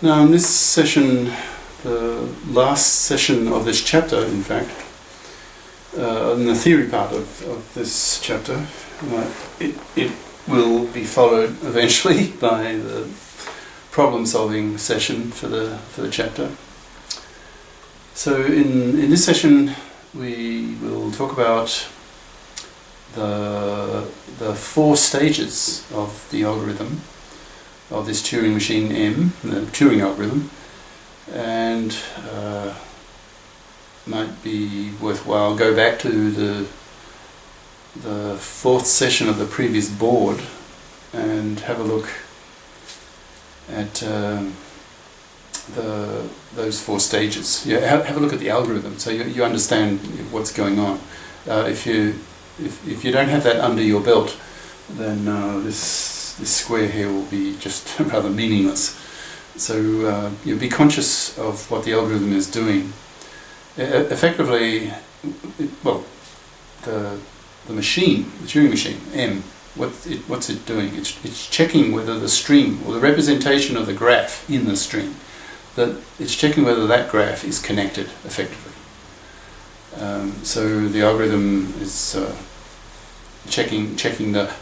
Now in this session, the last session of this chapter, in fact, in the theory part of this chapter, it will be followed eventually by the problem-solving session for the chapter. So in this session, we will talk about the four stages of the algorithm of this Turing machine M, the Turing algorithm, and might be worthwhile go back to the fourth session of the previous board and have a look at those four stages. Yeah, have a look at the algorithm so you understand what's going on. If you don't have that under your belt, then this square here will be just rather meaningless. So you'll be conscious of what the algorithm is doing. Effectively, the machine, the Turing machine, M, what's it doing? It's checking whether the string, or the representation of the graph in the string, that it's checking whether that graph is connected effectively. So the algorithm is checking the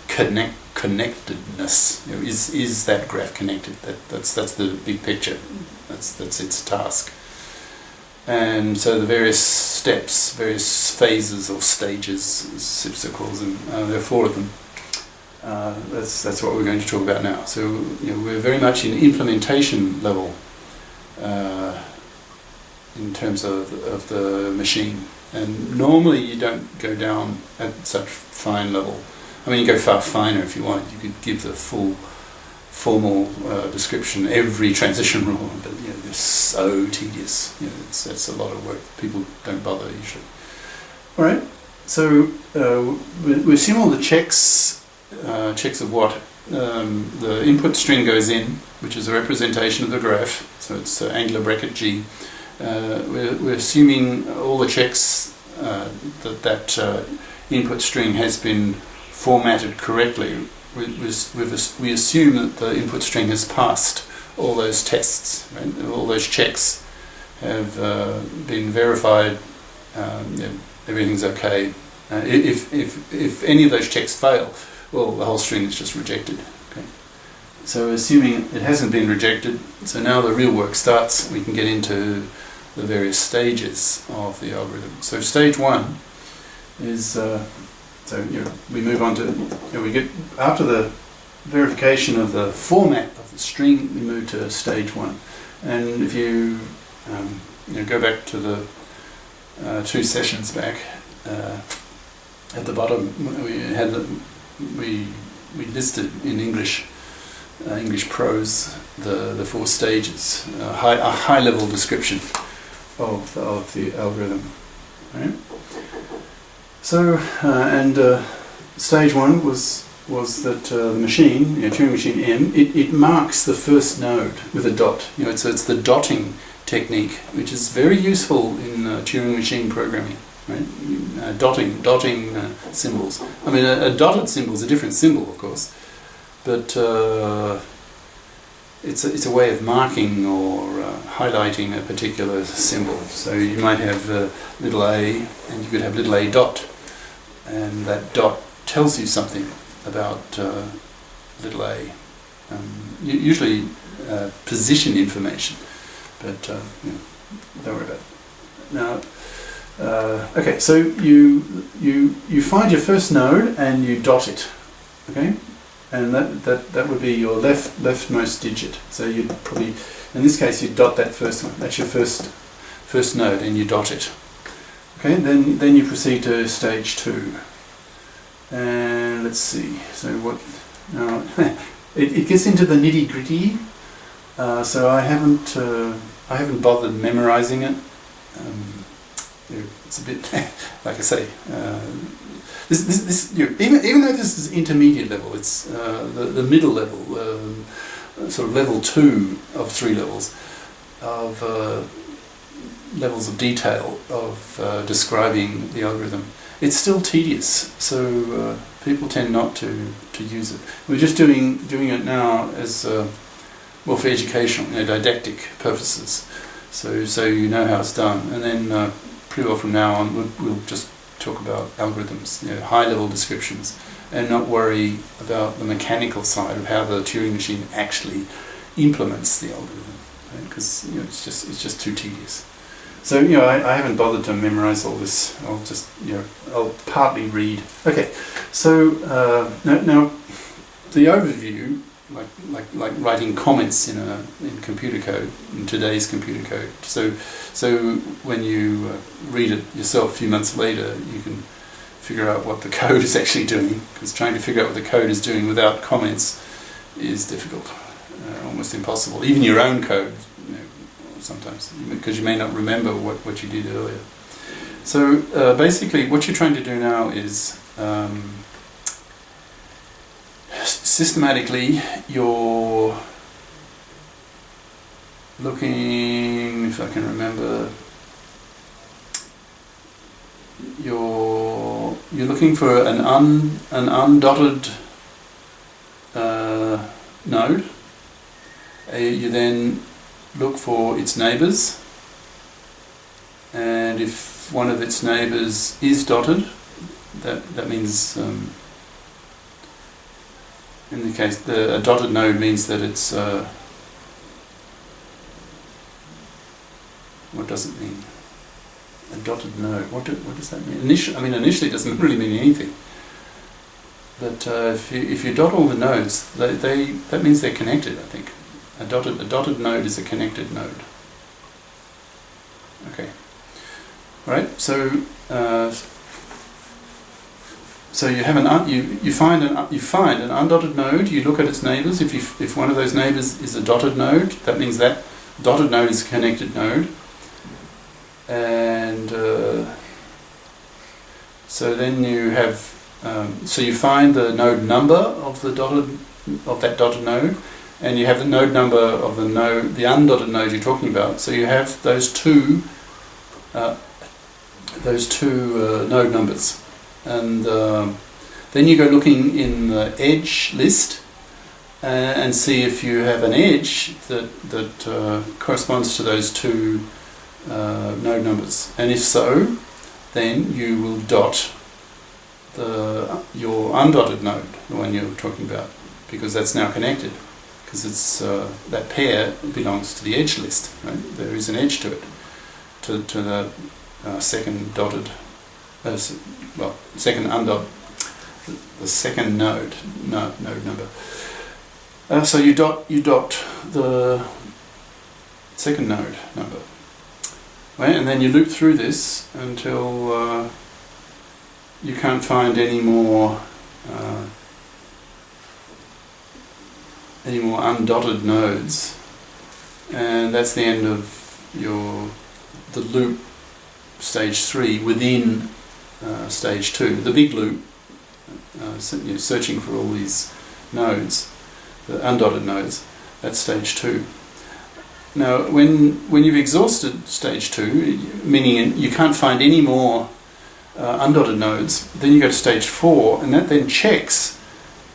connectedness. Is that graph connected? That's the big picture. That's its task. And so the various steps, various phases or stages, as Sipser calls them, there are four of them. That's what we're going to talk about now. So we're very much in implementation level in terms of the machine. And normally you don't go down at such fine level. I mean, you go far finer if you want. You could give the full formal description, every transition rule, but they're so tedious. That's a lot of work. People don't bother usually. All right. So we assume all the checks of what the input string goes in, which is a representation of the graph. So it's angular bracket G. We're assuming all the checks that input string has been formatted correctly. We assume that the input string has passed all those tests, right? All those checks have been verified. Everything's okay. If any of those checks fail, well, the whole string is just rejected. Okay. So assuming it hasn't been rejected, so now the real work starts. We can get into the various stages of the algorithm. So stage one is we move on to we get after the verification of the format of the string, we move to stage one. And if you go back to the two sessions back, at the bottom we listed in English prose the four stages, a high level description of the algorithm. Right? So stage one was that the machine, Turing machine M, it marks the first node with a dot. So it's the dotting technique, which is very useful in Turing machine programming. Right? Dotting symbols. I mean, a dotted symbol is a different symbol, of course, but it's a way of marking or highlighting a particular symbol. So you might have little a, and you could have little a dot, and that dot tells you something about little a. Usually position information, but don't worry about it. Now, okay, so you find your first node and you dot it, okay, and that would be your leftmost digit. So you'd probably, in this case, you dot that first one. That's your first node, and you dot it. Okay, then you proceed to stage two, and let's see. So what now? It gets into the nitty gritty. So I haven't bothered memorizing it. It's a bit, like I say, even though this is intermediate level, it's the middle level, sort of level 2 of 3 levels of levels of detail of describing the algorithm. It's still tedious, so people tend not to use it. We're just doing it now as well, for educational, didactic purposes. So you know how it's done, and then pretty well from now on we'll just talk about algorithms, high-level descriptions, and not worry about the mechanical side of how the Turing machine actually implements the algorithm, because it's just too tedious. So I haven't bothered to memorize all this. I'll just I'll partly read. Okay, so now the overview, like writing comments in computer code, in today's computer code. So when you read it yourself a few months later, you can figure out what the code is actually doing, because trying to figure out what the code is doing without comments is difficult, almost impossible. Even your own code, sometimes, because you may not remember what you did earlier. So basically what you're trying to do now is systematically you're looking, if I can remember, you're looking for an undotted node. You then look for its neighbours, and if one of its neighbours is dotted, that means in the case a dotted node means that it's what does it mean? A dotted node. What does that mean? Initially it doesn't really mean anything. But if you dot all the nodes, that means they're connected, I think. A dotted node is a connected node. Okay. All right. So you have you find an undotted node. You look at its neighbours. If one of those neighbours is a dotted node, that means that dotted node is a connected node. And so then you have so you find the node number of that dotted node, and you have the node number of the undotted node you're talking about. So you have those two node numbers, and then you go looking in the edge list and see if you have an edge that corresponds to those two node numbers, and if so, then you will dot your undotted node, the one you're talking about, because that's now connected, because it's that pair belongs to the edge list, right? There is an edge to it, to the second dotted, second undotted, the second node number. So you dot the second node number. Right, and then you loop through this until you can't find any more undotted nodes, and that's the end of the loop stage 3 within stage 2. The big loop, searching for all these nodes, the undotted nodes. That's stage 2. Now, when you've exhausted stage 2, meaning you can't find any more undotted nodes, then you go to stage 4, and that then checks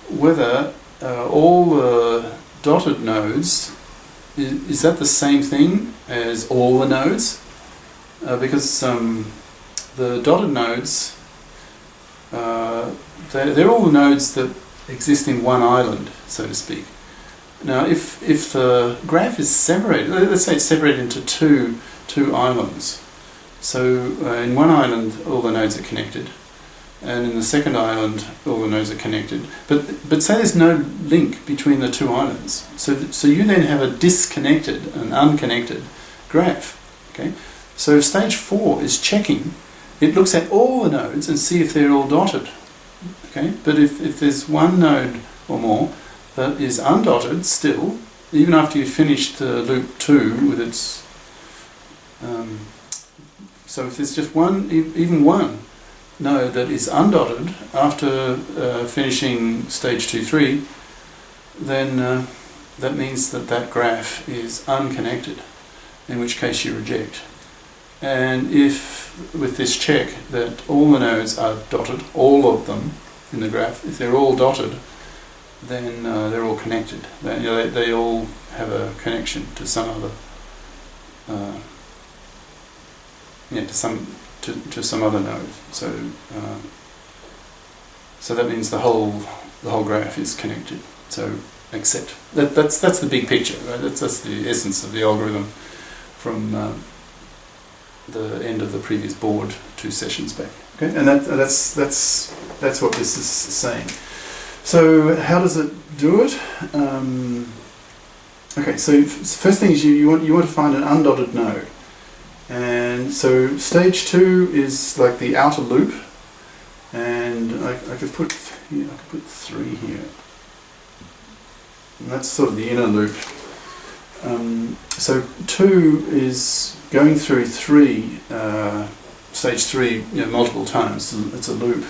whether all the dotted nodes, is that the same thing as all the nodes? Because the dotted nodes, they're all the nodes that exist in one island, so to speak. Now, if the graph is separated, let's say it's separated into two islands. So in one island, all the nodes are connected, and in the second island, all the nodes are connected. But say there's no link between the two islands. So you then have a disconnected, an unconnected graph. Okay. So stage 4 is checking. It looks at all the nodes and see if they're all dotted. Okay. But if there's one node or more that is undotted still, even after you've finished loop 2 with its... so if there's just even one node that is undotted after finishing stage 2-3, then that means that graph is unconnected, in which case you reject. And if, with this check, that all the nodes are dotted, all of them in the graph, if they're all dotted, then they're all connected. They all have a connection to some other, to some other node. So that means the whole graph is connected. So except that's the big picture, right? That's the essence of the algorithm from the end of the previous board 2 sessions back. Okay, and that's what this is saying. So how does it do it? Okay, so first thing is you want to find an undotted node, and so stage 2 is like the outer loop, and I could put 3 here, and that's sort of the inner loop. So 2 is going through 3, stage 3, multiple times. It's a loop.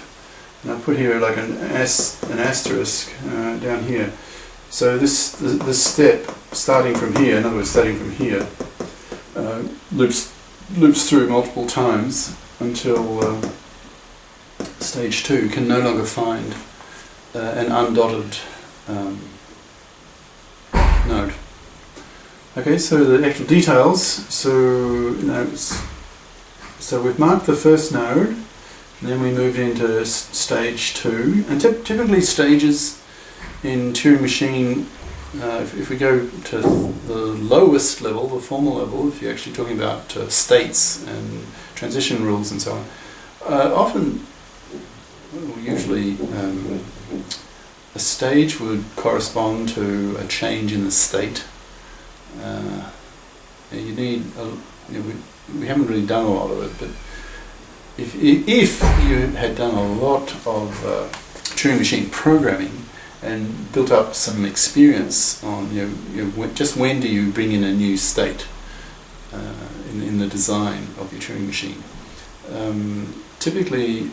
And I put here like an asterisk down here. So this step, starting from here, in other words, starting from here, loops through multiple times until stage 2 can no longer find an undotted node. Okay, so the actual details. So we've marked the first node, and then we moved into stage 2. And typically stages in Turing Machine, if we go to the lowest level, the formal level, if you're actually talking about states and transition rules and so on, usually a stage would correspond to a change in the state. You need we haven't really done a lot of it, but if you had done a lot of Turing Machine programming and built up some experience on just when do you bring in a new state in the design of your Turing Machine, typically